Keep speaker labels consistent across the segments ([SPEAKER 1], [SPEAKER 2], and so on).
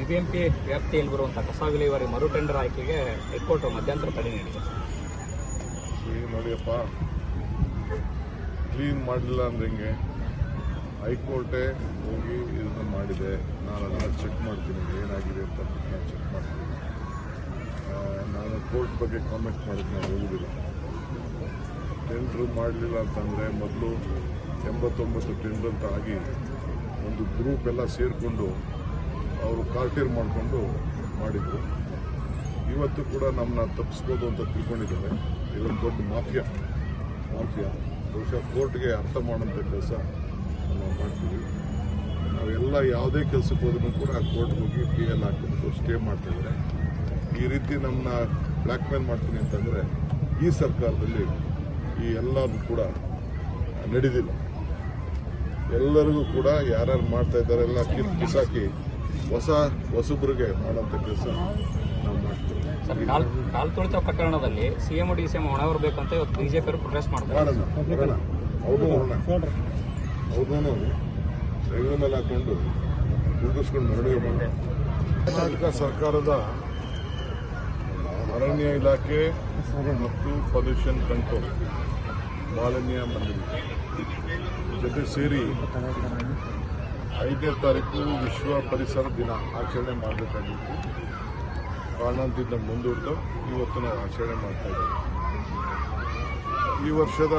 [SPEAKER 1] BBMP ವ್ಯಾಪ್ತಿಯಲ್ಲಿ ಬರುವಂತಹ ಕಸ ವಿಲೇವಾರಿ ಮರು ಟೆಂಡರ್ ಆಯ್ಕೆಗೆ ಹೈಕೋರ್ಟ್ ಮಧ್ಯಂತರ ತಡೆ ನೀಡಿದೆ.
[SPEAKER 2] ನೋಡಿಯಪ್ಪ, ಕ್ಲೀನ್ ಮಾಡಲಿಲ್ಲ ಅಂದ್ರೆ ಹೆಂಗೆ? ಹೈಕೋರ್ಟೇ ಹೋಗಿ ಇದನ್ನು ಮಾಡಿದೆ. ನಾನು ಅದನ್ನು ಚೆಕ್ ಮಾಡ್ತೀನಿ, ಏನಾಗಿದೆ ಅಂತ ನಾನು ಚೆಕ್ ಮಾಡ್ತೀನಿ. ನಾನು ಕೋರ್ಟ್ ಬಗ್ಗೆ ಕಾಮೆಂಟ್ ಮಾಡೋದು ನಾನು ಹೋಗುದಿಲ್ಲ. ಟೆಂಡ್ರು ಮಾಡಲಿಲ್ಲ ಅಂತಂದರೆ ಮೊದಲು 89 ಟೆಂಡರ್ ಅಂತ ಆಗಿ ಒಂದು ಗ್ರೂಪ್ ಎಲ್ಲ ಸೇರಿಕೊಂಡು ಅವರು ಕಾರ್ಟೇರ್ ಮಾಡಿಕೊಂಡು ಮಾಡಿದರು. ಇವತ್ತು ಕೂಡ ನಮ್ಮನ್ನ ತಪ್ಪಿಸ್ಬೋದು ಅಂತ ತಿಳ್ಕೊಂಡಿದ್ದಾರೆ. ಇದೊಂದು ದೊಡ್ಡ ಮಾಫಿಯಾ. ಬಹುಶಃ ಕೋರ್ಟ್ಗೆ ಅರ್ಥ ಮಾಡೋಂಥ ಕೆಲಸ ನಾವು ಮಾಡ್ತೀವಿ. ನಾವೆಲ್ಲ ಯಾವುದೇ ಕೆಲಸಕ್ಕೆ ಹೋದ್ರೂ ಕೂಡ ಕೋರ್ಟ್ಗೆ ಹೋಗಿ PL ಹಾಕಿಬಿಟ್ಟು ಸ್ಟೇ ಮಾಡ್ತಾಯಿದ್ದಾರೆ. ಈ ರೀತಿ ನಮ್ಮನ್ನ ಬ್ಲ್ಯಾಕ್ ಮೇಲ್ ಮಾಡ್ತೀನಿ ಅಂತಂದರೆ ಈ ಸರ್ಕಾರದಲ್ಲಿ ಈ ಎಲ್ಲರೂ ಕೂಡ ನಡೆದಿಲ್ಲ. ಎಲ್ಲರಿಗೂ ಕೂಡ ಯಾರ್ಯಾರು ಮಾಡ್ತಾ ಇದ್ದಾರೆ ಎಲ್ಲ ಕಿಸಾಕಿ ಹೊಸಬ್ರಿಗೆ ಮಾಡೋಂಥ ಕೆಲಸ ನಾವು ಮಾಡ್ತೀವಿ.
[SPEAKER 1] ಕಾಲ್ ತುಳಿತ ಪ್ರಕರಣದಲ್ಲಿ CM DCM ಹೊಣೆ ಬರಬೇಕಂತ ಇವತ್ತು ಬಿಜೆಪಿ ಪ್ರೊಟೆಸ್ಟ್ ಮಾಡ್ತಾರೆ.
[SPEAKER 2] ಅವ್ರನ್ನೂ ಹೆಗಲ ಮೇಲೆ ಹಾಕೊಂಡು ಕುಂಡಿಸ್ಕೊಂಡು ಮೆರವಣಿಗೆ ಮಾಡಿ. ಕರ್ನಾಟಕ ಸರ್ಕಾರದ ಅರಣ್ಯ ಇಲಾಖೆ ಮತ್ತು ಪೊಲ್ಯೂಷನ್ ಕಂಟ್ರೋಲ್ ಮಾಲಿನ್ಯ ಮಂಡಳಿ ಜೊತೆ ಸೇರಿ 5ನೇ ತಾರೀಕು ವಿಶ್ವ ಪರಿಸರ ದಿನ ಆಚರಣೆ ಮಾಡಬೇಕಾಗಿತ್ತು. ಕಾರಣದಿಂದ ಮುಂದೂಡಿದು ಇವತ್ತು ನಾವು ಆಚರಣೆ ಮಾಡ್ತಾ ಇದ್ದೀವಿ. ಈ ವರ್ಷದ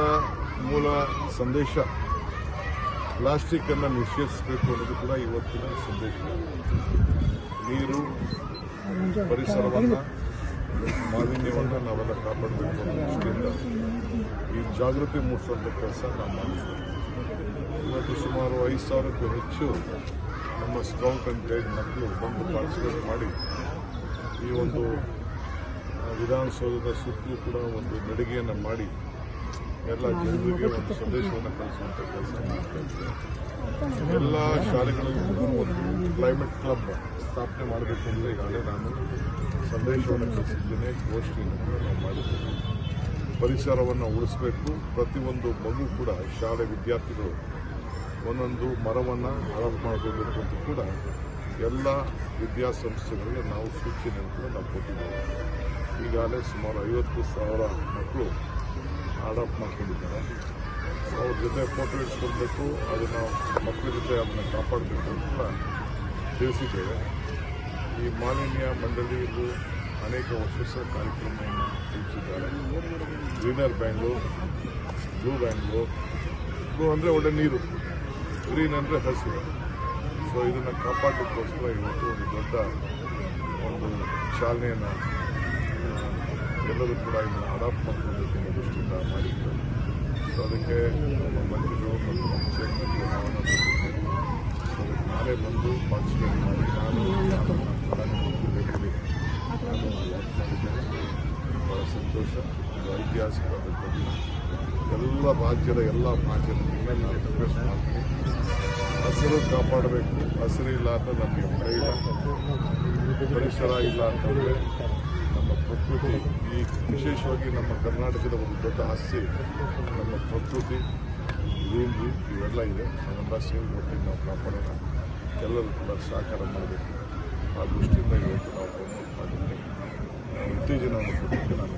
[SPEAKER 2] ಮೂಲ ಸಂದೇಶ ಪ್ಲಾಸ್ಟಿಕ್ಕನ್ನು ನಿಷೇಧಿಸಬೇಕು ಅನ್ನೋದು ಕೂಡ ಇವತ್ತಿನ ಸಂದೇಶ. ನೀರು, ಪರಿಸರವನ್ನು, ಮಾಲಿನ್ಯವನ್ನು ನಾವೆಲ್ಲ ಕಾಪಾಡಬೇಕು ಅನ್ನೋ ದೃಷ್ಟಿಯಿಂದ ಈ ಜಾಗೃತಿ ಮೂಡಿಸುವಂಥ ಕೆಲಸ ನಾವು ಮಾಡಿದ್ದೀವಿ. ಇವತ್ತು ಸುಮಾರು 5,000ಕ್ಕೂ ಹೆಚ್ಚು ನಮ್ಮ ಸ್ಕೌಟ್ ಆ್ಯಂಡ್ ಗೈಡ್ ಮಕ್ಕಳು ಬಂದು ಪಾರ್ಟಿಸಿಪೇಟ್ ಮಾಡಿ ಈ ಒಂದು ವಿಧಾನಸೌಧದ ಸುತ್ತಲೂ ಕೂಡ ಒಂದು ನಡಿಗೆಯನ್ನು ಮಾಡಿ ಎಲ್ಲ ಜನರಿಗೆ ಒಂದು ಸಂದೇಶವನ್ನು ಕಳಿಸುವಂಥ ಕೆಲಸ ಮಾಡ್ತಾ ಇದ್ದೀವಿ. ಎಲ್ಲ ಶಾಲೆಗಳಿಗೂ ಕೂಡ ಒಂದು ಕ್ಲೈಮೇಟ್ ಕ್ಲಬ್ ಸ್ಥಾಪನೆ ಮಾಡಬೇಕು ಅಂತ ಈಗಾಗಲೇ ನಾನು ಸಂದೇಶವನ್ನು ಕಳಿಸಿದ್ದೇನೆ. ಗೋಷ್ಠಿಯನ್ನು ಕೂಡ ನಾವು ಮಾಡಿದ್ದೇವೆ. ಪರಿಸರವನ್ನು ಉಳಿಸಬೇಕು. ಪ್ರತಿಯೊಂದು ಮಗು ಕೂಡ ಶಾಲೆ ವಿದ್ಯಾರ್ಥಿಗಳು ಒಂದೊಂದು ಮರವನ್ನು ಅಡಾಪ್ಟ್ ಮಾಡಬೇಕು ಅಂತ ಕೂಡ ಎಲ್ಲ ವಿದ್ಯಾಸಂಸ್ಥೆಗಳಿಗೆ ನಾವು ಸೂಚನೆಯನ್ನು ಕೂಡ ನಾವು ಕೊಟ್ಟಿದ್ದೇವೆ. ಈಗಾಗಲೇ ಸುಮಾರು 50,000 ಮಕ್ಕಳು ಅಡಾಪ್ಟ್ ಮಾಡ್ಕೊಂಡಿದ್ದಾರೆ. ಅವ್ರ ಜೊತೆ ಫೋಟೋ ಇಟ್ಕೊಳ್ಬೇಕು, ಅದನ್ನು ಮಕ್ಕಳ ಜೊತೆ ಅದನ್ನು ಕಾಪಾಡಬೇಕು ಅಂತ ಕೂಡ ತಿಳಿಸಿದ್ದೇವೆ. ಈ ಮಾಲಿನ್ಯ ಮಂಡಳಿಯಲ್ಲೂ ಅನೇಕ ಹೊಸ ಕಾರ್ಯಕ್ರಮವನ್ನು ತಿಳಿಸಿದ್ದಾರೆ. Greener Bangalore, blue Bangalore. Blue ಅಂದರೆ ಒಳ್ಳೆ ನೀರು, ಗ್ರೀನ್ ಅಂದರೆ ಹಸಿರು. ಸೊ ಇದನ್ನು ಕಾಪಾಡಲಿಕ್ಕೋಸ್ಕರ ಇವತ್ತು ಒಂದು ದೊಡ್ಡ ಒಂದು ಚಾಲನೆಯನ್ನು ಎಲ್ಲರೂ ಕೂಡ ಇದನ್ನು ಅಡಾಪ್ಟ್ ಮಾಡ್ಕೊಳ್ಬೇಕು ಅನ್ನೋ ದೃಷ್ಟಿಯಿಂದ ಮಾಡಿದ್ದಾರೆ. ಸೊ ಅದಕ್ಕೆ ನಮ್ಮ ಮಂತ್ರಿಗಳು ಮತ್ತು ನಮ್ಮ ಚೇರ್ಮನ್ಗಳು ನಾವನ್ನು ಬಂದಿದ್ದೇವೆ. ಸೊ ಅದಕ್ಕೆ ನಾನೇ ಬಂದು ಪಾರ್ಟಿಸಿಪೇಟ್ ಮಾಡಿ ನಾನು ಪ್ರಧಾನಮಂತ್ರಿ ನಾನು ಮಾಡಿದ್ದೇನೆ. ಭಾಳ ಸಂತೋಷ. ಇದು ಐತಿಹಾಸಿಕವಾದಂಥ ದಿನ. ಎಲ್ಲ ರಾಜ್ಯದ ಎಲ್ಲ ಭಾಷೆಗಳ ನಾನು ರಿಕ್ವೆಸ್ಟ್ ಮಾಡ್ತೀನಿ, ಹಸಿರು ಕಾಪಾಡಬೇಕು. ಹಸಿರು ಇಲ್ಲ ಅಂತ ನಮಗೆ ಮಳೆ ಇಲ್ಲ, ಪರಿಸರ ಇಲ್ಲ ಅಂತಂದರೆ ನಮ್ಮ ಪ್ರಕೃತಿ, ಈ ವಿಶೇಷವಾಗಿ ನಮ್ಮ ಕರ್ನಾಟಕದ ಒಂದು ದೊಡ್ಡ ಆಸ್ತಿ ನಮ್ಮ ಪ್ರಕೃತಿ, ಗ್ರೀನ್ರಿ ಇವೆಲ್ಲ ಇದೆ. ಅದನ್ನೆಲ್ಲ ಸೇರಿ ಒಟ್ಟಿಗೆ ನಾವು ಕಾಪಾಡೋಣ. ಎಲ್ಲರೂ ಕೂಡ ಸಹಕಾರ ಮಾಡಬೇಕು. ಆ ದೃಷ್ಟಿಯಿಂದ ಇವತ್ತು ನಾವು ಪ್ರಮೋಟ್ ಮಾಡಿದ್ದೇವೆ. ಉತ್ತೇಜನವನ್ನು ಕೊಟ್ಟಿದ್ದು ನಾನು.